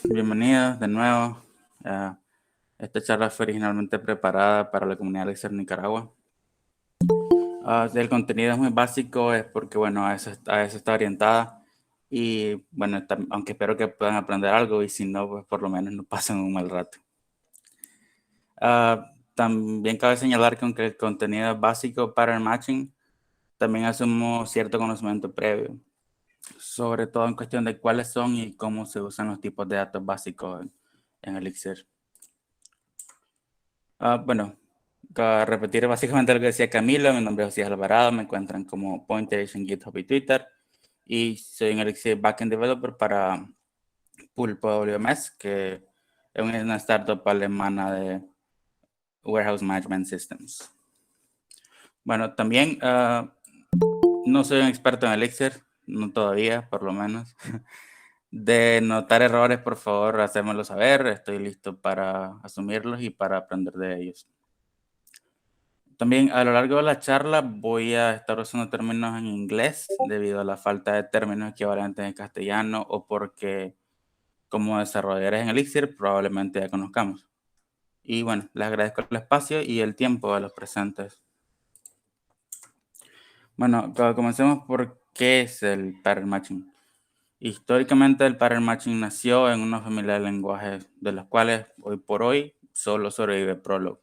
Bienvenidos de nuevo. Ah, esta charla fue originalmente preparada para la comunidad Elixir Nicaragua. El contenido es muy básico, es porque, bueno, a eso está orientada. Y, bueno, aunque espero que puedan aprender algo, y si no, pues por lo menos no pasen un mal rato. También cabe señalar que aunque el contenido es básico para el matching, también asumo cierto conocimiento previo, sobre todo en cuestión de cuáles son y cómo se usan los tipos de datos básicos en Elixir. Bueno, para repetir básicamente lo que decía Camilo, mi nombre es José Alvarado, me encuentran como Pointers en GitHub y Twitter, y soy un Elixir Backend Developer para Pulpo WMS, que es una startup alemana de Warehouse Management Systems. Bueno, también no soy un experto en Elixir, no todavía, por lo menos. De notar errores, por favor, hacérmelo saber, estoy listo para asumirlos y para aprender de ellos. También a lo largo de la charla voy a estar usando términos en inglés debido a la falta de términos equivalentes en castellano o porque como desarrolladores en Elixir probablemente ya conozcamos. Y bueno, les agradezco el espacio y el tiempo a los presentes. Bueno, comencemos por qué es el pattern matching. Históricamente el pattern matching nació en una familia de lenguajes de los cuales hoy por hoy solo sobrevive Prolog.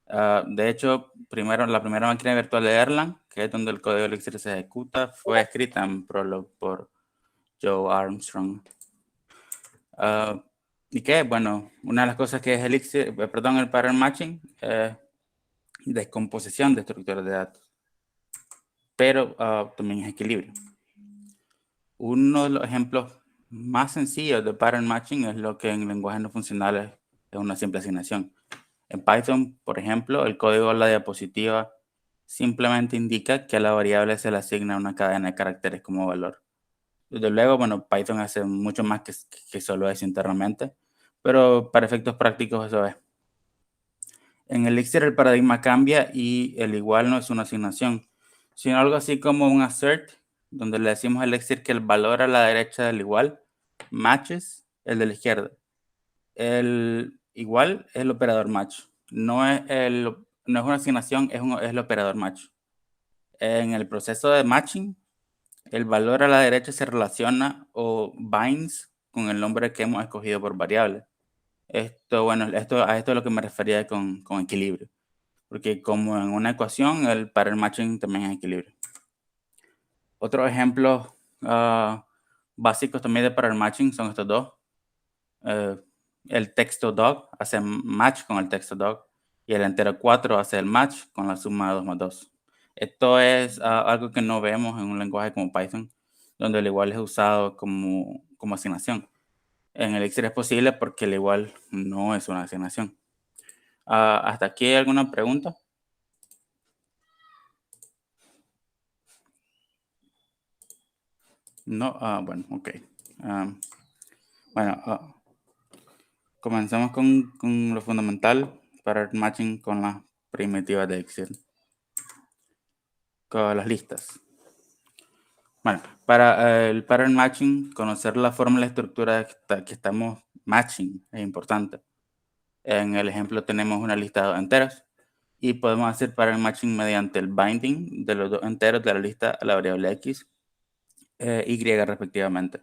De hecho, la primera máquina virtual de Erlang, que es donde el código Elixir se ejecuta, fue escrita en Prolog por Joe Armstrong. ¿Y qué? Bueno, una de las cosas que es el pattern matching es descomposición de estructuras de datos, pero también es equilibrio. Uno de los ejemplos más sencillos de pattern matching es lo que en lenguajes no funcionales es una simple asignación. En Python, por ejemplo, el código de la diapositiva simplemente indica que a la variable se le asigna una cadena de caracteres como valor. Desde luego, bueno, Python hace mucho más que solo eso internamente, pero para efectos prácticos eso es. En Elixir el paradigma cambia y el igual no es una asignación, sino algo así como un assert, donde le decimos a Elixir que el valor a la derecha del igual matches el de la izquierda. El igual es el operador match. No es una asignación, es el operador match. En el proceso de matching, el valor a la derecha se relaciona o binds con el nombre que hemos escogido por variable. A esto es lo que me refería con equilibrio. Porque como en una ecuación, el pattern matching también es equilibrio. Otros ejemplos básicos también de pattern matching son estos dos. El texto dog hace match con el texto dog y el entero 4 hace el match con la suma de 2 más 2. Esto es algo que no vemos en un lenguaje como Python, donde el igual es usado como asignación. En Elixir es posible porque el igual no es una asignación. ¿Hasta aquí hay alguna pregunta? No, bueno, ok. Bueno, comencemos con lo fundamental para el matching con las primitivas de Excel. Con las listas. Bueno, para el pattern matching, conocer la forma y la estructura que estamos matching es importante. En el ejemplo tenemos una lista de enteros y podemos hacer pattern matching mediante el binding de los dos enteros de la lista a la variable x y respectivamente.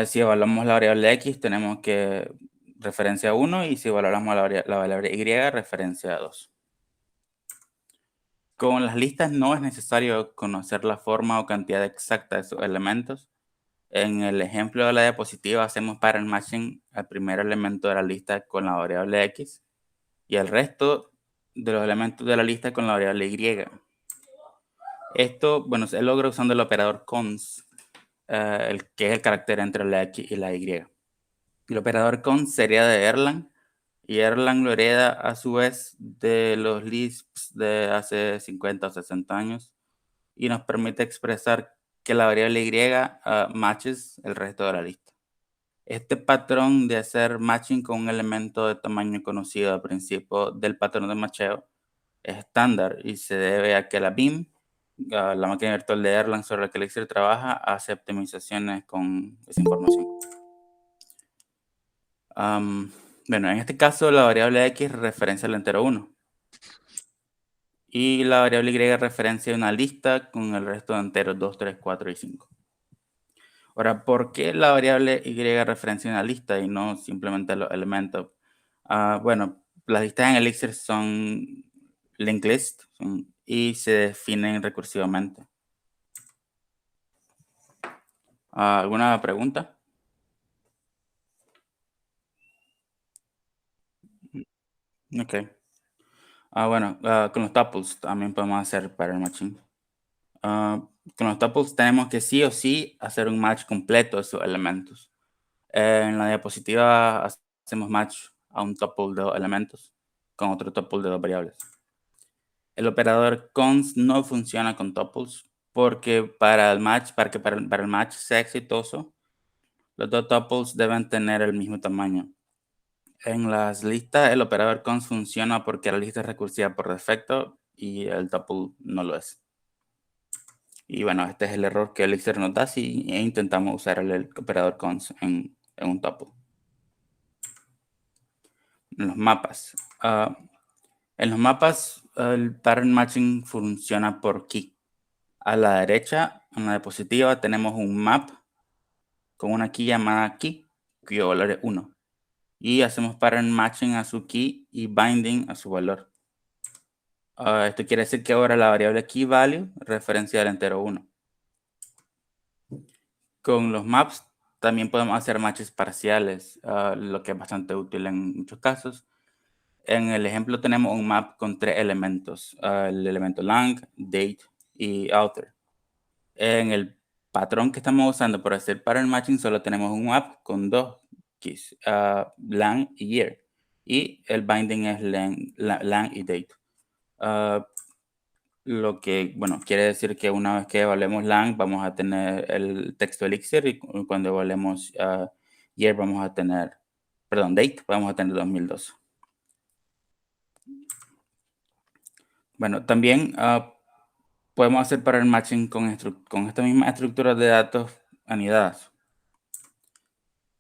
Si evaluamos la variable x, tenemos que referencia 1 y si evaluamos la variable y, referencia 2. Con las listas no es necesario conocer la forma o cantidad exacta de sus elementos. En el ejemplo de la diapositiva hacemos pattern matching al primer elemento de la lista con la variable x y el resto de los elementos de la lista con la variable y. Esto, bueno, se logra usando el operador cons, que es el carácter entre la x y la y. El operador cons sería de Erlang y Erlang lo hereda a su vez de los Lisps de hace 50 o 60 años y nos permite expresar que la variable y matches el resto de la lista. Este patrón de hacer matching con un elemento de tamaño conocido al principio del patrón de macheo es estándar y se debe a que la BIM, la máquina virtual de Erlang sobre la que Elixir trabaja, hace optimizaciones con esa información. Bueno, en este caso la variable x referencia al entero 1 y la variable y referencia a una lista con el resto de enteros 2, 3, 4 y 5. Ahora, ¿por qué la variable y referencia a una lista y no simplemente a los elementos? Bueno, las listas en Elixir son linked list y se definen recursivamente. ¿Alguna pregunta? Ok. Bueno, con los tuples también podemos hacer pattern matching. Con los tuples tenemos que sí o sí hacer un match completo de sus elementos. En la diapositiva hacemos match a un tuple de 2 elementos con otro tuple de 2 variables. El operador cons no funciona con tuples porque para el match sea exitoso, los dos tuples deben tener el mismo tamaño. En las listas, el operador cons funciona porque la lista es recursiva por defecto y el tuple no lo es. Y bueno, este es el error que Elixir nos da si intentamos usar el operador cons en un tuple. En los mapas. En los mapas, el pattern matching funciona por key. A la derecha, en la diapositiva, tenemos un map con una key llamada key, cuyo valor es 1. Y hacemos pattern matching a su key y binding a su valor. Esto quiere decir que ahora la variable key value referencia al entero 1. Con los maps también podemos hacer matches parciales, lo que es bastante útil en muchos casos. En el ejemplo tenemos un map con 3 elementos, el elemento lang, date y author. En el patrón que estamos usando para hacer pattern matching solo tenemos un map con 2 keys, lang y year. Y el binding es lang y date. Lo que, bueno, quiere decir que una vez que evaluemos lang vamos a tener el texto Elixir y cuando evaluemos year vamos a tener, perdón, date, vamos a tener 2002. Bueno, también podemos hacer pattern matching con esta misma estructura de datos anidadas.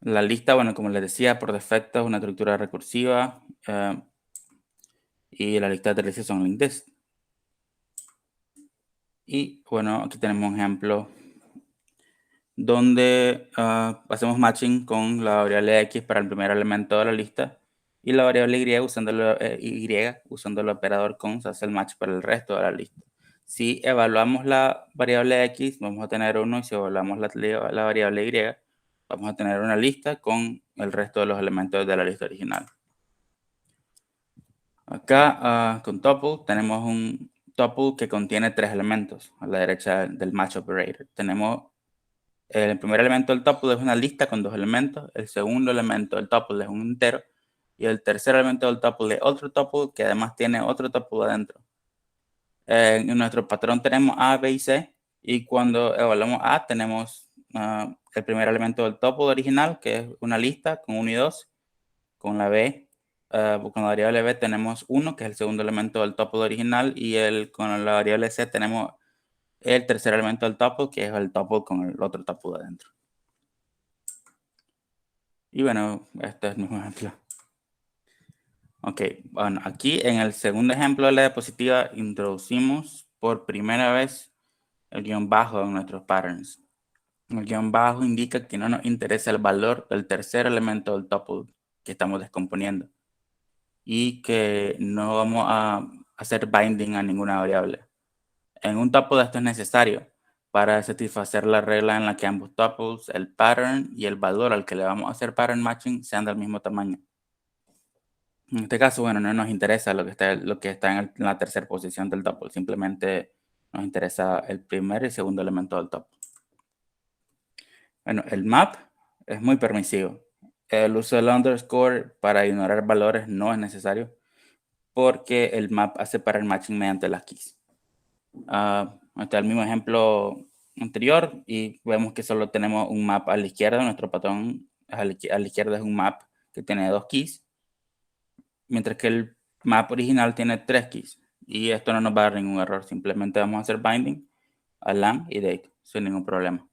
La lista, bueno, como les decía, por defecto es una estructura recursiva y la lista de releases son linked list. Y bueno, aquí tenemos un ejemplo donde hacemos matching con la variable x para el primer elemento de la lista y la variable y usando el operador cons hace el match para el resto de la lista. Si evaluamos la variable x, vamos a tener 1 y si evaluamos la variable y, vamos a tener una lista con el resto de los elementos de la lista original. Acá con tuple tenemos un tuple que contiene 3 elementos a la derecha del match operator. Tenemos el primer elemento del tuple es una lista con 2 elementos, el segundo elemento del tuple es un entero y el tercer elemento del tuple es otro tuple que además tiene otro tuple adentro. En nuestro patrón tenemos A, B y C y cuando evaluamos A tenemos el primer elemento del tuple original que es una lista con 1 y 2, con la B. Con la variable B tenemos 1, que es el segundo elemento del tuple original, y con la variable C tenemos el tercer elemento del tuple, que es el tuple con el otro tuple adentro. Y bueno, este es mi ejemplo. Ok, bueno, aquí en el segundo ejemplo de la diapositiva introducimos por primera vez el guión bajo en nuestros patterns. El guión bajo indica que no nos interesa el valor del tercer elemento del tuple que estamos descomponiendo y que no vamos a hacer binding a ninguna variable. En un tuple esto es necesario para satisfacer la regla en la que ambos tuples, el pattern y el valor al que le vamos a hacer pattern matching sean del mismo tamaño. En este caso, bueno, no nos interesa lo que está en la tercera posición del tuple, simplemente nos interesa el primer y segundo elemento del tuple. Bueno, el map es muy permisivo. El uso del underscore para ignorar valores no es necesario porque el map hace pattern matching mediante las keys. Está el mismo ejemplo anterior y vemos que solo tenemos un map a la izquierda. Nuestro patrón a la izquierda es un map que tiene 2 keys, mientras que el map original tiene 3 keys. Y esto no nos va a dar ningún error. Simplemente vamos a hacer binding a lang y date sin ningún problema.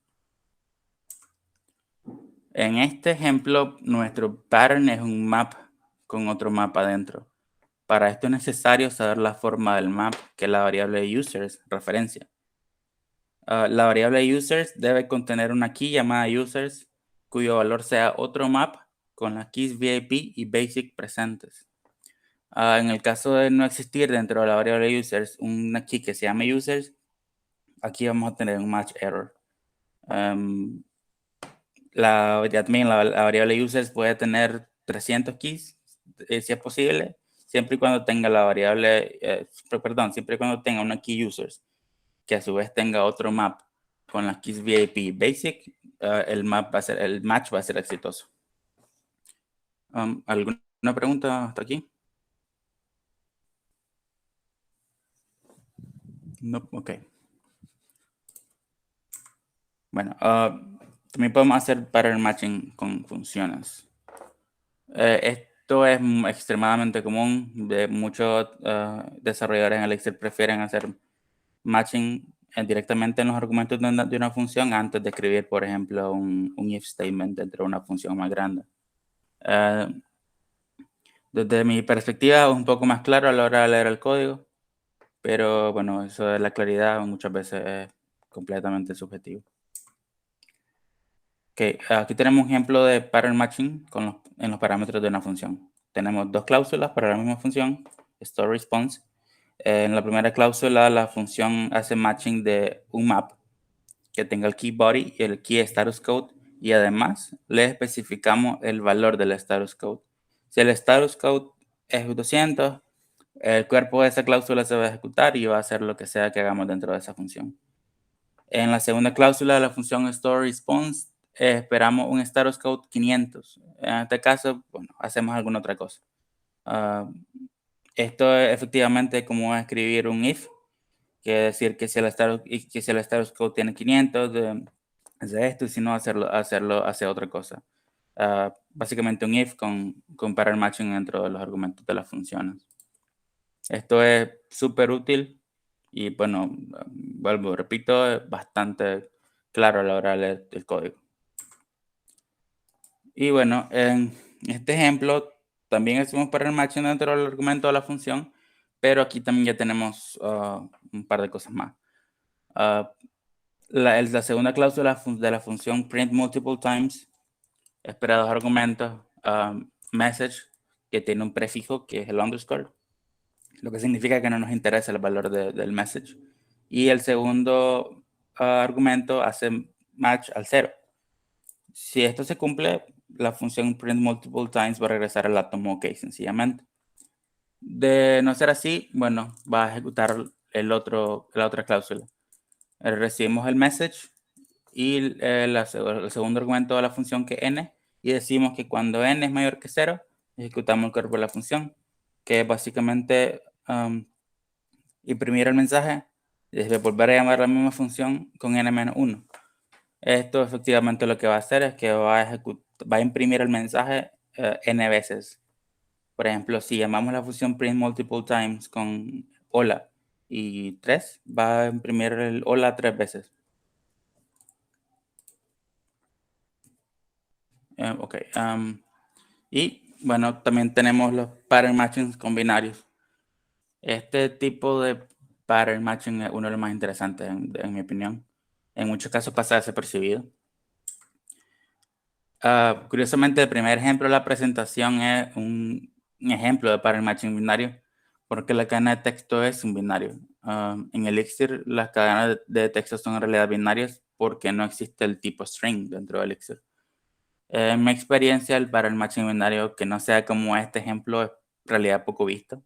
En este ejemplo, nuestro pattern es un map con otro map adentro. Para esto es necesario saber la forma del map, que es la variable users, referencia. La variable users debe contener una key llamada users, cuyo valor sea otro map con las keys VIP y basic presentes. En el caso de no existir dentro de la variable users una key que se llame users, aquí vamos a tener un match error. También la variable users puede tener 300 keys, si es posible, siempre y cuando tenga la variable, siempre y cuando tenga una key users, que a su vez tenga otro map con las keys VIP basic, el match va a ser exitoso. ¿Alguna pregunta hasta aquí? No, ok. Bueno, también podemos hacer pattern matching con funciones. Esto es extremadamente común. Muchos desarrolladores en Elixir prefieren hacer matching directamente en los argumentos de una función antes de escribir, por ejemplo, un if statement dentro de una función más grande. Desde mi perspectiva es un poco más claro a la hora de leer el código, pero bueno, eso de la claridad muchas veces es completamente subjetivo. Okay, aquí tenemos un ejemplo de pattern matching en los parámetros de una función. Tenemos dos cláusulas para la misma función, store response. En la primera cláusula, la función hace matching de un map que tenga el key body y el key status code, y además le especificamos el valor del status code. Si el status code es 200, el cuerpo de esa cláusula se va a ejecutar y va a hacer lo que sea que hagamos dentro de esa función. En la segunda cláusula de la función store response, esperamos un status code 500. En este caso, bueno, hacemos alguna otra cosa. Esto es efectivamente como escribir un if, que decir que si el status code tiene 500, hace esto, y si no, hace otra cosa. Básicamente un if con pattern matching dentro de los argumentos de las funciones. Esto es súper útil y bueno, vuelvo, repito, es bastante claro a la hora de leer el código. Y bueno, en este ejemplo también hacemos pattern matching dentro del argumento de la función, pero aquí también ya tenemos un par de cosas más. La segunda cláusula de la función print multiple times espera dos argumentos, message, que tiene un prefijo que es el underscore, lo que significa que no nos interesa el valor del message. Y el segundo argumento hace match al 0. Si esto se cumple, la función print multiple times va a regresar al átomo OK, sencillamente. De no ser así, bueno, va a ejecutar la otra cláusula. Recibimos el message y el segundo argumento de la función que es n, y decimos que cuando n es mayor que 0, ejecutamos el cuerpo de la función, que es básicamente imprimir el mensaje y después volver a llamar la misma función con n-1. Esto efectivamente lo que va a hacer es que va a imprimir el mensaje n veces. Por ejemplo, si llamamos la función print multiple times con hola y 3, va a imprimir el hola 3 veces. Ok. Y bueno, también tenemos los pattern matching con binarios. Este tipo de pattern matching es uno de los más interesantes, en mi opinión. En muchos casos pasa desapercibido. Curiosamente, el primer ejemplo de la presentación es un ejemplo de pattern matching binario, porque la cadena de texto es un binario. En Elixir, las cadenas de texto son en realidad binarias porque no existe el tipo string dentro de Elixir. En mi experiencia, el pattern matching binario que no sea como este ejemplo es en realidad poco visto.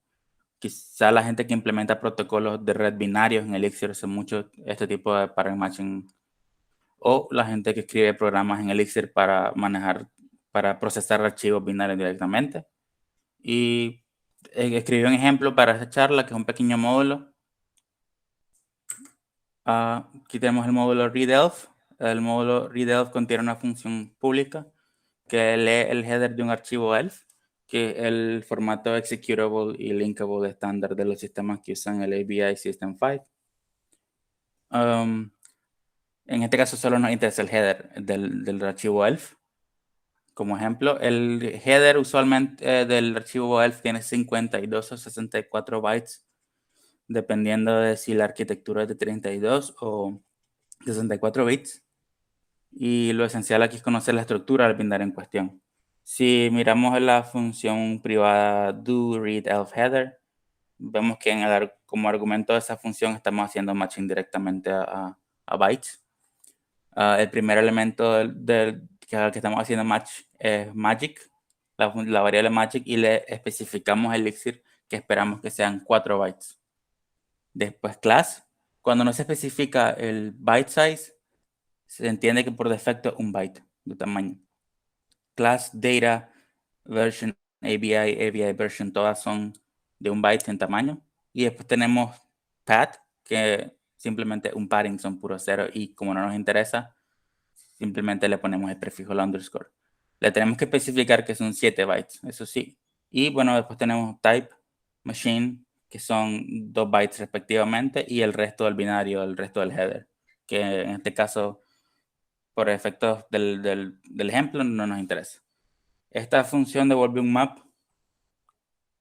Quizá la gente que implementa protocolos de red binarios en Elixir hace mucho este tipo de pattern matching, o la gente que escribe programas en Elixir para procesar archivos binarios directamente. Y escribí un ejemplo para esta charla, que es un pequeño módulo. Aquí tenemos el módulo readelf. El módulo readelf contiene una función pública que lee el header de un archivo ELF, que es el formato executable y linkable estándar de los sistemas que usan el ABI System 5. En este caso solo nos interesa el header del archivo ELF. Como ejemplo, el header usualmente del archivo ELF tiene 52 o 64 bytes, dependiendo de si la arquitectura es de 32 o 64 bits. Y lo esencial aquí es conocer la estructura del binario en cuestión. Si miramos en la función privada doReadElfHeader, vemos que como argumento de esa función estamos haciendo matching directamente a bytes. El primer elemento al que estamos haciendo match es magic, la variable magic, y le especificamos el elixir que esperamos que sean 4 bytes. Después class, cuando no se especifica el byte size, se entiende que por defecto es un byte de tamaño. Class, data, version, ABI version, todas son de un byte en tamaño. Y después tenemos path, que simplemente un padding son puro cero, y como no nos interesa, simplemente le ponemos el prefijo el underscore. Le tenemos que especificar que son 7 bytes, eso sí. Y bueno, después tenemos type, machine, que son 2 bytes respectivamente, y el resto del binario, el resto del header, que en este caso, por efectos del ejemplo, no nos interesa. Esta función devuelve un map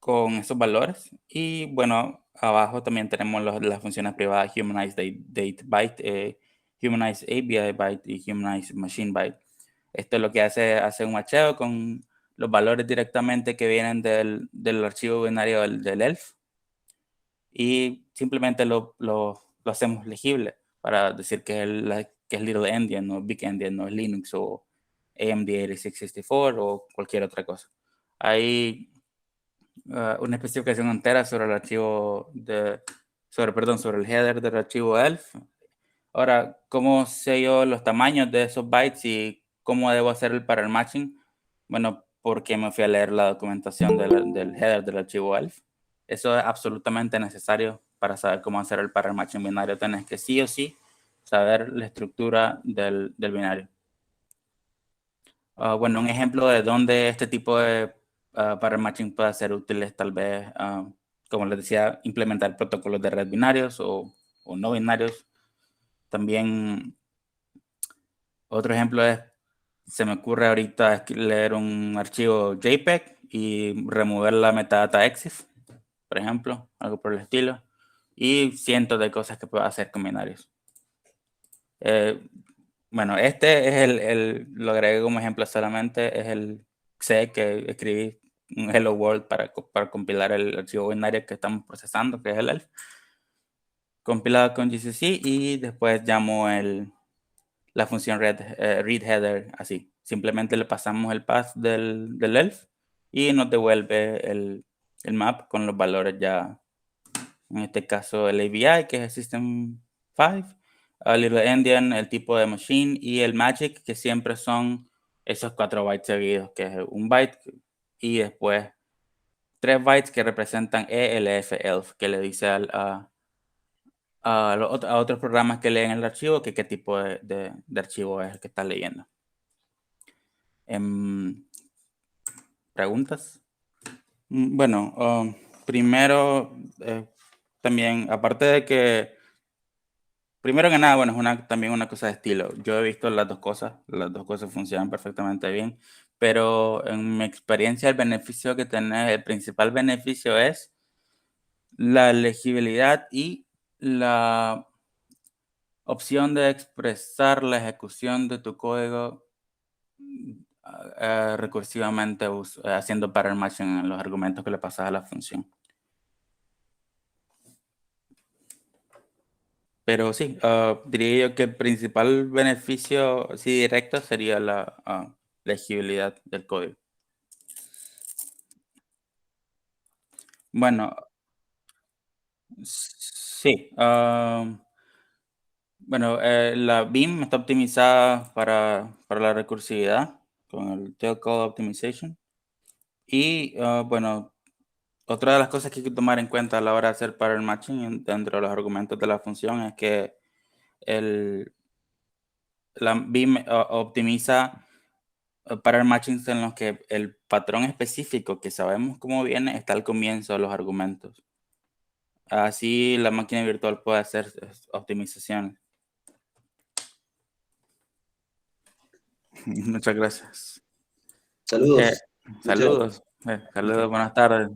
con esos valores. Y bueno, abajo también tenemos las funciones privadas humanize date byte, humanize ABI byte y humanize machine byte. Esto es lo que hace un macheo con los valores directamente que vienen del archivo binario del ELF, y simplemente lo hacemos legible para decir que es Little Endian o Big Endian o Linux o AMD 8664 o cualquier otra cosa. Hay una especificación entera sobre el archivo sobre el header del archivo ELF. Ahora, ¿cómo sé yo los tamaños de esos bytes y cómo debo hacer para el matching? Bueno, porque me fui a leer la documentación del header del archivo ELF. Eso es absolutamente necesario para saber cómo hacer el para el matching binario. Tenés que sí o sí saber la estructura del binario. Bueno, un ejemplo de dónde este tipo de pattern matching puede ser útil es tal vez, como les decía, implementar protocolos de red binarios o no binarios. También otro ejemplo es, se me ocurre ahorita leer un archivo JPEG y remover la metadata EXIF, por ejemplo, algo por el estilo, y cientos de cosas que puedo hacer con binarios. Bueno, este es lo agregué como ejemplo solamente, es el C que escribí un Hello World para compilar el archivo binario que estamos procesando, que es el ELF, compilado con GCC, y después llamo la función readHeader así. Simplemente le pasamos el path del ELF y nos devuelve el map con los valores ya, en este caso el ABI, que es el System 5, Little Endian, el tipo de machine, y el magic, que siempre son esos 4 bytes seguidos, que es un byte, y después 3 bytes que representan ELF, ELF, que le dice a otros programas que leen el archivo que qué tipo de archivo es el que está leyendo. ¿Preguntas? Bueno, primero, también, aparte de que, primero que nada, bueno, es también una cosa de estilo. Yo he visto las dos cosas funcionan perfectamente bien, pero en mi experiencia el beneficio que tenés, el principal beneficio es la legibilidad y la opción de expresar la ejecución de tu código recursivamente haciendo pattern matching en los argumentos que le pasas a la función. Pero sí, diría yo que el principal beneficio sí, directo sería la legibilidad del código. Bueno, sí. Bueno, la BIM está optimizada para la recursividad con el tail call optimization. Y bueno, otra de las cosas que hay que tomar en cuenta a la hora de hacer pattern matching dentro de los argumentos de la función es que la BIM optimiza pattern matchings en los que el patrón específico que sabemos cómo viene está al comienzo de los argumentos. Así la máquina virtual puede hacer optimización. Muchas gracias. Saludos. Saludos, saludos, buenas tardes.